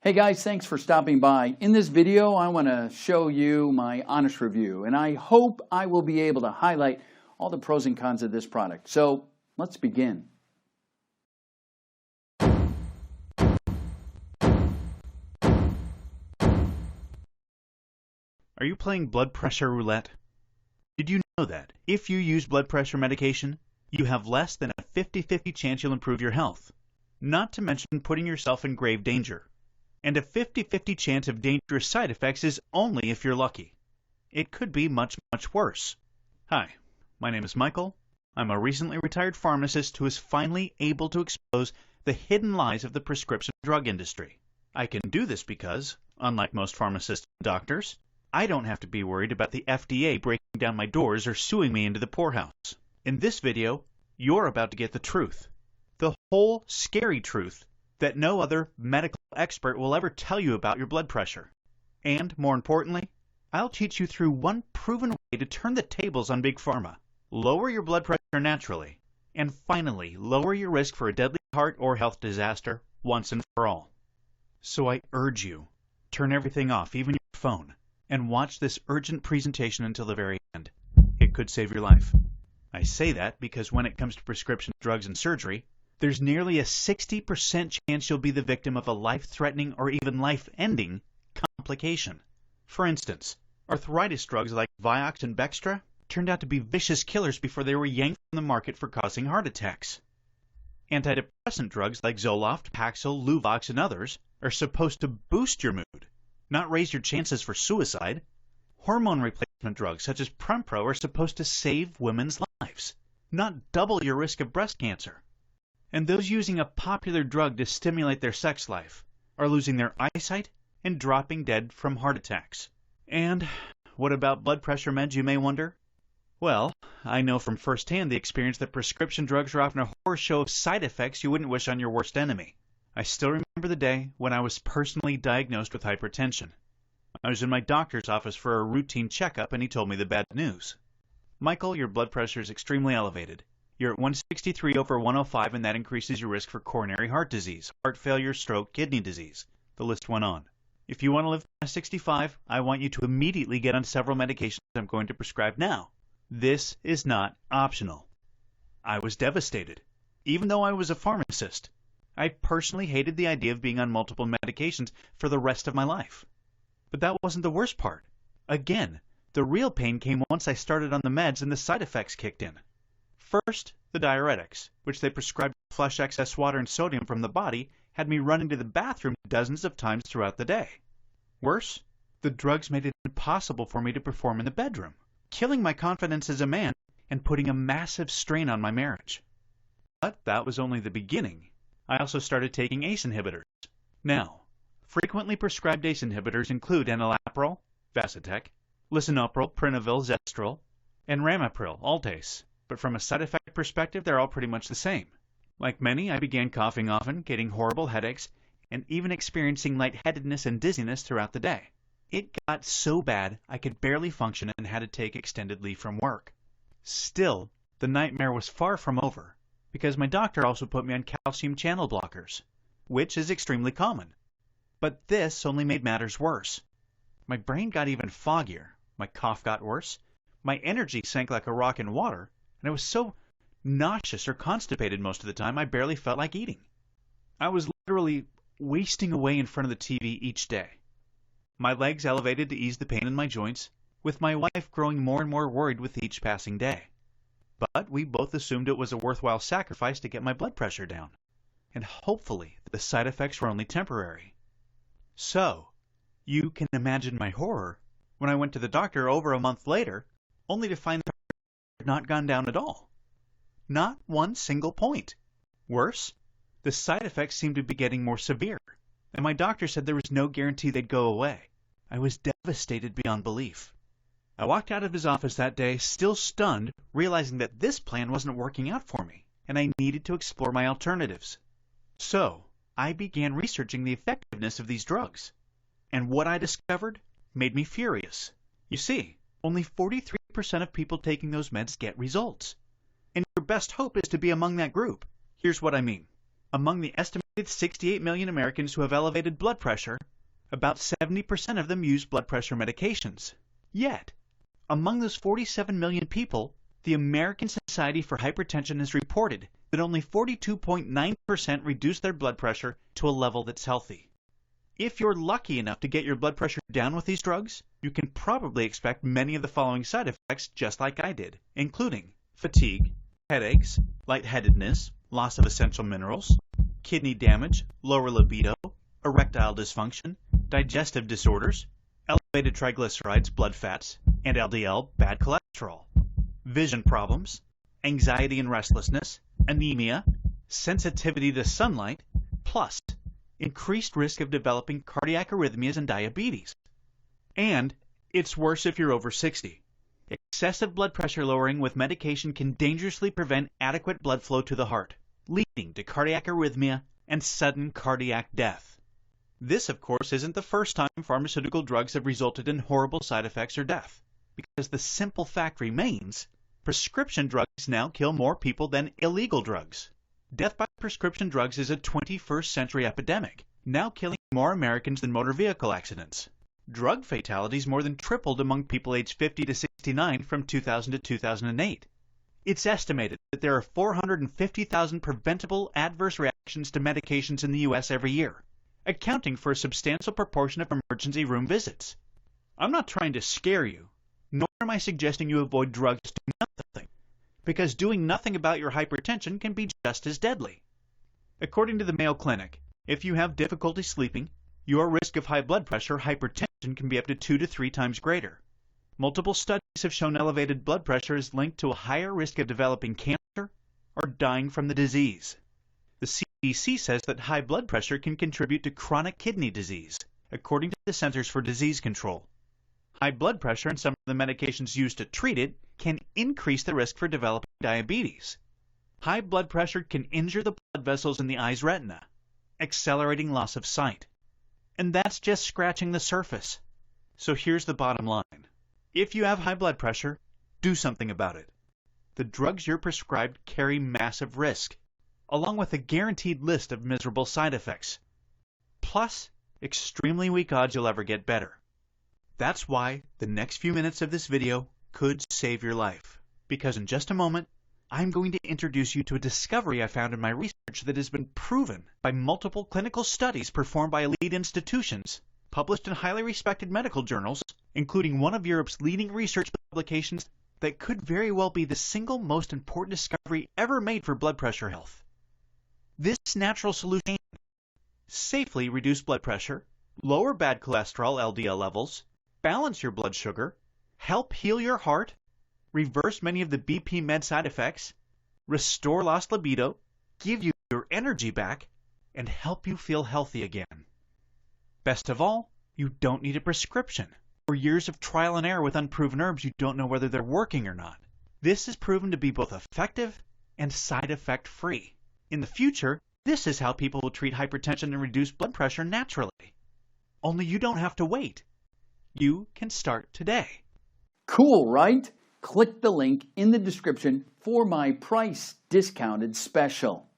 Hey guys, thanks for stopping by. In this video, I want to show you my honest review, and I hope I will be able to highlight all the pros and cons of this product. So let's begin. Are you playing blood pressure roulette? Did you know that if you use blood pressure medication, you have less than a 50-50 chance you'll improve your health, not to mention putting yourself in grave danger. And a 50-50 chance of dangerous side effects is only if you're lucky. It could be much, much worse. Hi, my name is Michael. I'm a recently retired pharmacist who is finally able to expose the hidden lies of the prescription drug industry. I can do this because, unlike most pharmacists and doctors, I don't have to be worried about the FDA breaking down my doors or suing me into the poorhouse. In this video, you're about to get the truth. The whole scary truth that no other medical expert will ever tell you about your blood pressure. And, more importantly, I'll teach you through one proven way to turn the tables on Big Pharma, lower your blood pressure naturally, and finally lower your risk for a deadly heart or health disaster once and for all. So I urge you, turn everything off, even your phone, and watch this urgent presentation until the very end. It could save your life. I say that because when it comes to prescription drugs and surgery, there's nearly a 60% chance you'll be the victim of a life-threatening or even life-ending complication. For instance, arthritis drugs like Vioxx and Bextra turned out to be vicious killers before they were yanked from the market for causing heart attacks. Antidepressant drugs like Zoloft, Paxil, Luvox, and others are supposed to boost your mood, not raise your chances for suicide. Hormone replacement drugs such as Prempro are supposed to save women's lives, not double your risk of breast cancer. And those using a popular drug to stimulate their sex life are losing their eyesight and dropping dead from heart attacks. And what about blood pressure meds, you may wonder? Well, I know from firsthand the experience that prescription drugs are often a horror show of side effects you wouldn't wish on your worst enemy. I still remember the day when I was personally diagnosed with hypertension. I was in my doctor's office for a routine checkup and he told me the bad news. Michael, your blood pressure is extremely elevated. You're at 163 over 105, and that increases your risk for coronary heart disease, heart failure, stroke, kidney disease. The list went on. If you want to live past 65, I want you to immediately get on several medications I'm going to prescribe now. This is not optional. I was devastated. Even though I was a pharmacist, I personally hated the idea of being on multiple medications for the rest of my life. But that wasn't the worst part. Again, the real pain came once I started on the meds and the side effects kicked in. First, the diuretics, which they prescribed to flush excess water and sodium from the body, had me running to the bathroom dozens of times throughout the day. Worse, the drugs made it impossible for me to perform in the bedroom, killing my confidence as a man and putting a massive strain on my marriage. But that was only the beginning. I also started taking ACE inhibitors. Now, frequently prescribed ACE inhibitors include enalapril, Vasitec, lisinopril, Prinavil, Zestril, and ramipril, Altace. But from a side effect perspective, they're all pretty much the same. Like many, I began coughing often, getting horrible headaches, and even experiencing lightheadedness and dizziness throughout the day. It got so bad I could barely function and had to take extended leave from work. Still, the nightmare was far from over, because my doctor also put me on calcium channel blockers, which is extremely common. But this only made matters worse. My brain got even foggier, my cough got worse, my energy sank like a rock in water, and I was so nauseous or constipated most of the time I barely felt like eating. I was literally wasting away in front of the TV each day. My legs elevated to ease the pain in my joints, with my wife growing more and more worried with each passing day. But we both assumed it was a worthwhile sacrifice to get my blood pressure down, and hopefully the side effects were only temporary. So, you can imagine my horror when I went to the doctor over a month later, only to find that had not gone down at all. Not one single point. Worse, the side effects seemed to be getting more severe, and my doctor said there was no guarantee they'd go away. I was devastated beyond belief. I walked out of his office that day, still stunned, realizing that this plan wasn't working out for me, and I needed to explore my alternatives. So, I began researching the effectiveness of these drugs, and what I discovered made me furious. You see, only 43% of people taking those meds get results. And your best hope is to be among that group. Here's what I mean. Among the estimated 68 million Americans who have elevated blood pressure, about 70% of them use blood pressure medications. Yet, among those 47 million people, the American Society for Hypertension has reported that only 42.9% reduce their blood pressure to a level that's healthy. If you're lucky enough to get your blood pressure down with these drugs, you can probably expect many of the following side effects just like I did, including fatigue, headaches, lightheadedness, loss of essential minerals, kidney damage, lower libido, erectile dysfunction, digestive disorders, elevated triglycerides, blood fats, and LDL, bad cholesterol, vision problems, anxiety and restlessness, anemia, sensitivity to sunlight, plus increased risk of developing cardiac arrhythmias and diabetes. And it's worse if you're over 60. Excessive blood pressure lowering with medication can dangerously prevent adequate blood flow to the heart, leading to cardiac arrhythmia and sudden cardiac death. This, of course, isn't the first time pharmaceutical drugs have resulted in horrible side effects or death, because the simple fact remains, prescription drugs now kill more people than illegal drugs. Death by prescription drugs is a 21st century epidemic, now killing more Americans than motor vehicle accidents. Drug fatalities more than tripled among people aged 50 to 69 from 2000 to 2008. It's estimated that there are 450,000 preventable adverse reactions to medications in the U.S. every year, accounting for a substantial proportion of emergency room visits. I'm not trying to scare you, nor am I suggesting you avoid drugs doing nothing, because doing nothing about your hypertension can be just as deadly. According to the Mayo Clinic, if you have difficulty sleeping, your risk of high blood pressure, hypertension, can be up to 2 to 3 times greater. Multiple studies have shown elevated blood pressure is linked to a higher risk of developing cancer or dying from the disease. The CDC says that high blood pressure can contribute to chronic kidney disease, according to the Centers for Disease Control. High blood pressure and some of the medications used to treat it can increase the risk for developing diabetes. High blood pressure can injure the blood vessels in the eye's retina, accelerating loss of sight. And that's just scratching the surface. So here's the bottom line. If you have high blood pressure, do something about it. The drugs you're prescribed carry massive risk, along with a guaranteed list of miserable side effects. Plus, extremely weak odds you'll ever get better. That's why the next few minutes of this video could save your life. Because in just a moment, I'm going to introduce you to a discovery I found in my research that has been proven by multiple clinical studies performed by elite institutions, published in highly respected medical journals, including one of Europe's leading research publications, that could very well be the single most important discovery ever made for blood pressure health. This natural solution can safely reduce blood pressure, lower bad cholesterol LDL levels, balance your blood sugar, help heal your heart, reverse many of the BP med side effects, restore lost libido, give you your energy back, and help you feel healthy again. Best of all, you don't need a prescription or years of trial and error with unproven herbs you don't know whether they're working or not. This is proven to be both effective and side effect free. In the future, this is how people will treat hypertension and reduce blood pressure naturally. Only you don't have to wait. You can start today. Cool, right? Click the link in the description for my price discounted special.